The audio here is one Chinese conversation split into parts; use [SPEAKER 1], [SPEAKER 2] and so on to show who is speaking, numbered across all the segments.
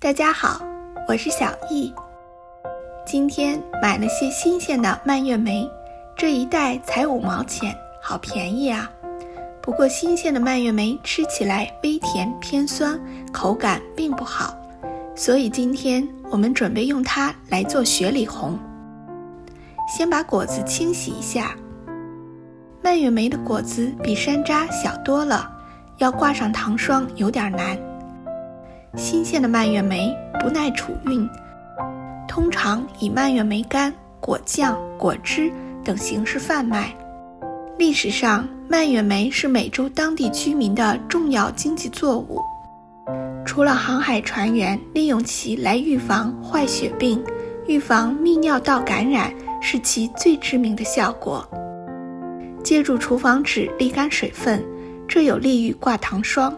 [SPEAKER 1] 大家好，我是小易。今天买了些新鲜的蔓越莓，这一袋才5毛钱，好便宜啊！不过新鲜的蔓越莓吃起来微甜偏酸，口感并不好，所以今天我们准备用它来做雪里红。先把果子清洗一下。蔓越莓的果子比山楂小多了，要挂上糖霜有点难。新鲜的蔓越莓不耐储运，通常以蔓越莓干、果酱、果汁等形式贩卖。历史上，蔓越莓是美洲当地居民的重要经济作物。除了航海船员利用其来预防坏血病、预防泌尿道感染是其最致命的效果。借助厨房纸沥干水分，这有利于挂糖霜。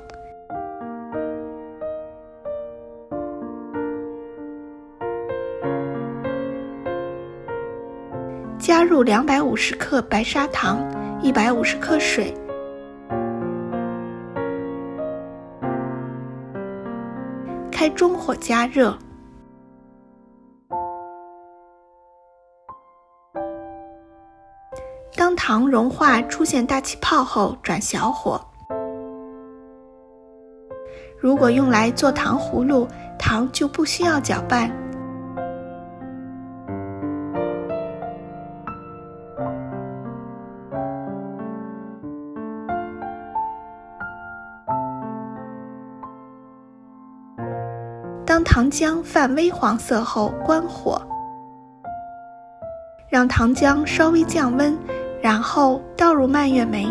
[SPEAKER 1] 加入250克白砂糖，150克水，开中火加热。当糖融化出现大气泡后，转小火。如果用来做糖葫芦，糖就不需要搅拌。当糖浆泛微黄色后，关火，让糖浆稍微降温，然后倒入蔓越莓，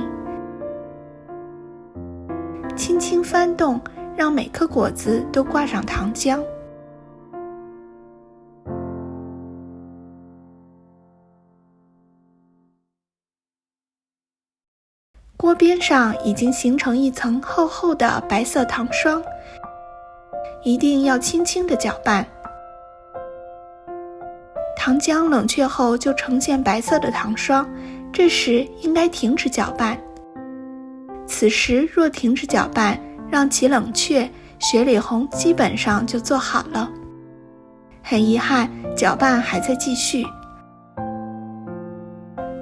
[SPEAKER 1] 轻轻翻动，让每颗果子都挂上糖浆。锅边上已经形成一层厚厚的白色糖霜，一定要轻轻地搅拌。糖浆冷却后就呈现白色的糖霜，这时应该停止搅拌。此时若停止搅拌，让其冷却，雪里红基本上就做好了。很遗憾，搅拌还在继续。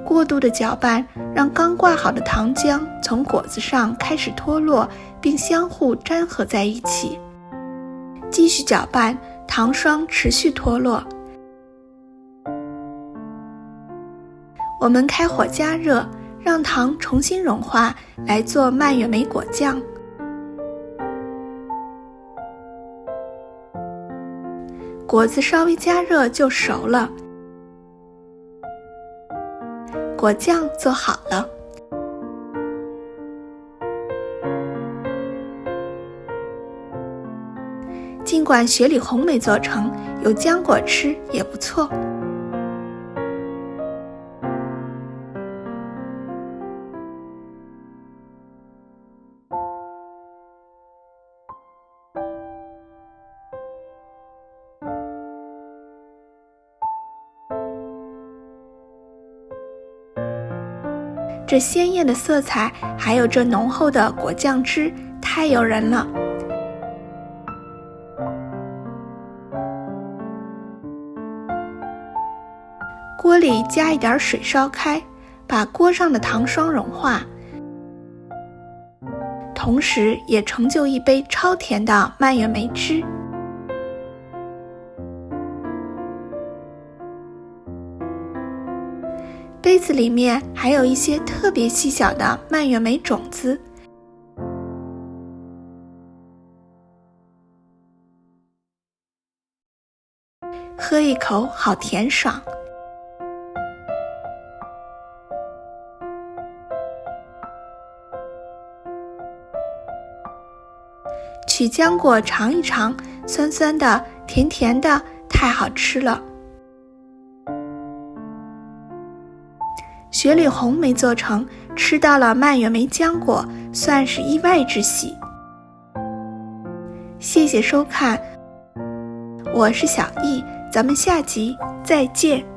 [SPEAKER 1] 过度的搅拌让刚挂好的糖浆从果子上开始脱落，并相互粘合在一起。继续搅拌，糖霜持续脱落。我们开火加热，让糖重新融化，来做蔓越莓果酱。果子稍微加热就熟了，果酱做好了。尽管雪里红没做成，有浆果吃也不错。这鲜艳的色彩，还有这浓厚的果酱汁，太诱人了。锅里加一点水烧开，把锅上的糖霜融化，同时也成就一杯超甜的蔓越莓汁。杯子里面还有一些特别细小的蔓越莓种子。喝一口好甜爽。取浆果尝一尝，酸酸的，甜甜的，太好吃了。雪里红没做成，吃到了蔓越莓浆果，算是意外之喜。谢谢收看，我是小易，咱们下集再见。